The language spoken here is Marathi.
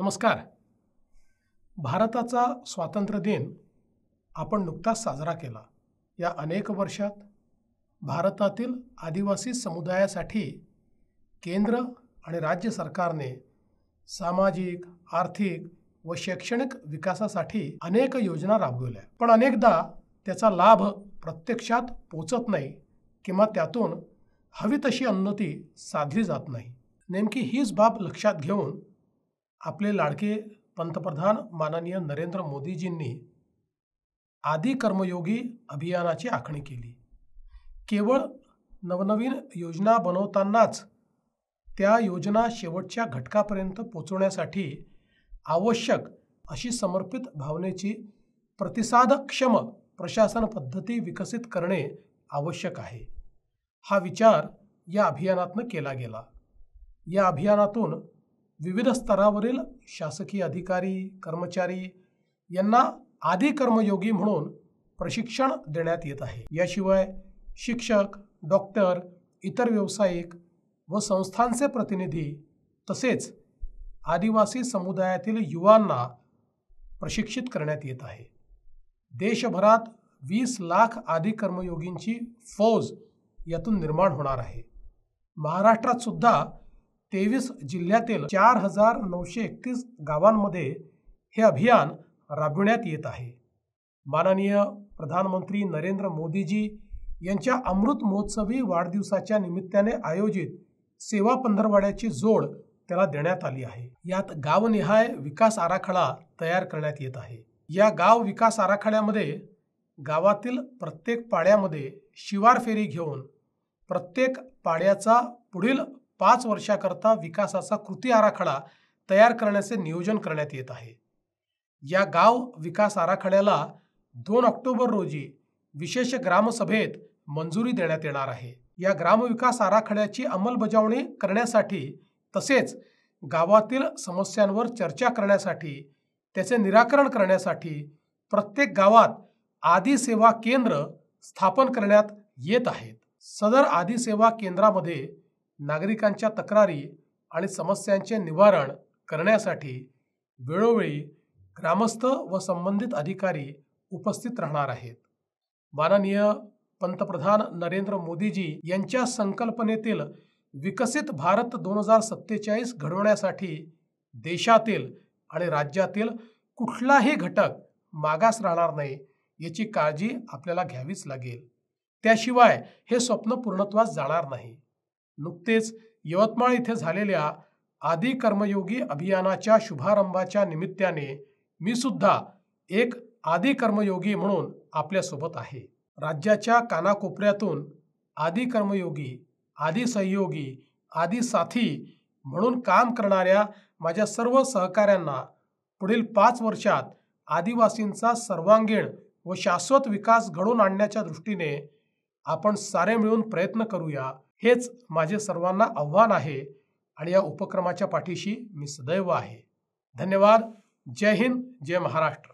नमस्कार. भारताचा स्वातंत्र्य दिन आपण नुकताच साजरा केला. या अनेक वर्षात भारतातील आदिवासी समुदायासाठी केंद्र आणि राज्य सरकारने सामाजिक, आर्थिक व शैक्षणिक विकासासाठी अनेक योजना राबवल्या. पण अनेकदा त्याचा लाभ प्रत्यक्षात पोचत नाही किंवा त्यातून हवी तशी उन्नती साधली जात नाही. नेमकी हीच बाब लक्षात घेऊन आपले लाडके पंतप्रधान माननीय नरेंद्र मोदीजींनी आदि कर्मयोगी अभियानाची आखणी केली. केवळ नवनवीन योजना बनवतानाच त्या योजना शेवटच्या घटकापर्यंत पोहोचवण्यासाठी आवश्यक अशी समर्पित भावनेची प्रतिसादक्षम प्रशासन पद्धती विकसित करणे आवश्यक आहे. हा विचार या अभियानातून केला गेला. या अभियानातून विविध स्तरावरील शासकीय अधिकारी, कर्मचारी यांना आदि कर्मयोगी म्हणून प्रशिक्षण देण्यात येत आहे. याशिवाय शिक्षक, डॉक्टर, इतर व्यावसायिक व संस्थांचे प्रतिनिधी तसेच आदिवासी समुदायातील युवांना प्रशिक्षित करण्यात येत आहे. देशभरात 20 लाख आदि कर्मयोगींची फौज यातून निर्माण होणार आहे. महाराष्ट्रात सुद्धा 23 जिल्ह्यातील 4931 गावांमध्ये हे अभियान राबविण्यात येत आहे. माननीय प्रधानमंत्री नरेंद्र मोदीजी यांच्या अमृत महोत्सवी वाढदिवसाच्या निमित्ताने आयोजित सेवा पंधरवड्याची जोड त्याला देण्यात आली आहे. यात गावनिहाय विकास आराखडा तयार करण्यात येत आहे. या गाव विकास आराखड्यामध्ये गावातील प्रत्येक पाड्यामध्ये शिवार फेरी घेऊन प्रत्येक पाड्याचा पुढील 5 वर्षाकरता विकासाचा कृती आराखडा तयार करण्याचे नियोजन करण्यात येत आहे. या गाव विकास आराखड्याला 2 ऑक्टोबर रोजी विशेष ग्रामसभेत मंजुरी देण्यात येणार आहे. या ग्रामविकास आराखड्याची अंमलबजावणी करण्यासाठी तसेच गावातील समस्यांवर चर्चा करण्यासाठी त्याचे निराकरण करण्यासाठी प्रत्येक गावात आदि सेवा केंद्र स्थापन करण्यात येत आहेत. सदर आदि सेवा केंद्रामध्ये नागरिकांच्या तक्रारी आणि समस्यांचे निवारण करण्यासाठी वेळोवेळी ग्रामस्थ व संबंधित अधिकारी उपस्थित राहणार आहेत. माननीय पंतप्रधान नरेंद्र मोदीजी यांच्या संकल्पनेतील विकसित भारत 2047 घडवण्यासाठी देशातील आणि राज्यातील कुठलाही घटक मागास राहणार नाही याची काळजी आपल्याला घ्यावीच लागेल. त्याशिवाय हे स्वप्न पूर्णत्वास जाणार नाही. नुकतेच यवतमाळ येथे झालेल्या आदि कर्मयोगी अभियानाच्या शुभारंभाच्या निमित्ताने मी सुद्धा एक आदि कर्मयोगी म्हणून आपल्यासोबत आहे. राज्याच्या कानाकोपऱ्यातून आदि कर्मयोगी, आदि सहयोगी, आदि साथी म्हणून काम करणाऱ्या माझ्या सर्व सहकाऱ्यांना पुढील 5 वर्षात आदिवासींचा सर्वांगीण व शाश्वत विकास घडवून आणण्याच्या दृष्टीने आपण सारे मिळून प्रयत्न करूया, हेच माझे सर्वांना आव्हान आहे आणि या उपक्रमाच्या पाठीशी मी सदैव आहे. धन्यवाद. जय हिंद, जय महाराष्ट्र.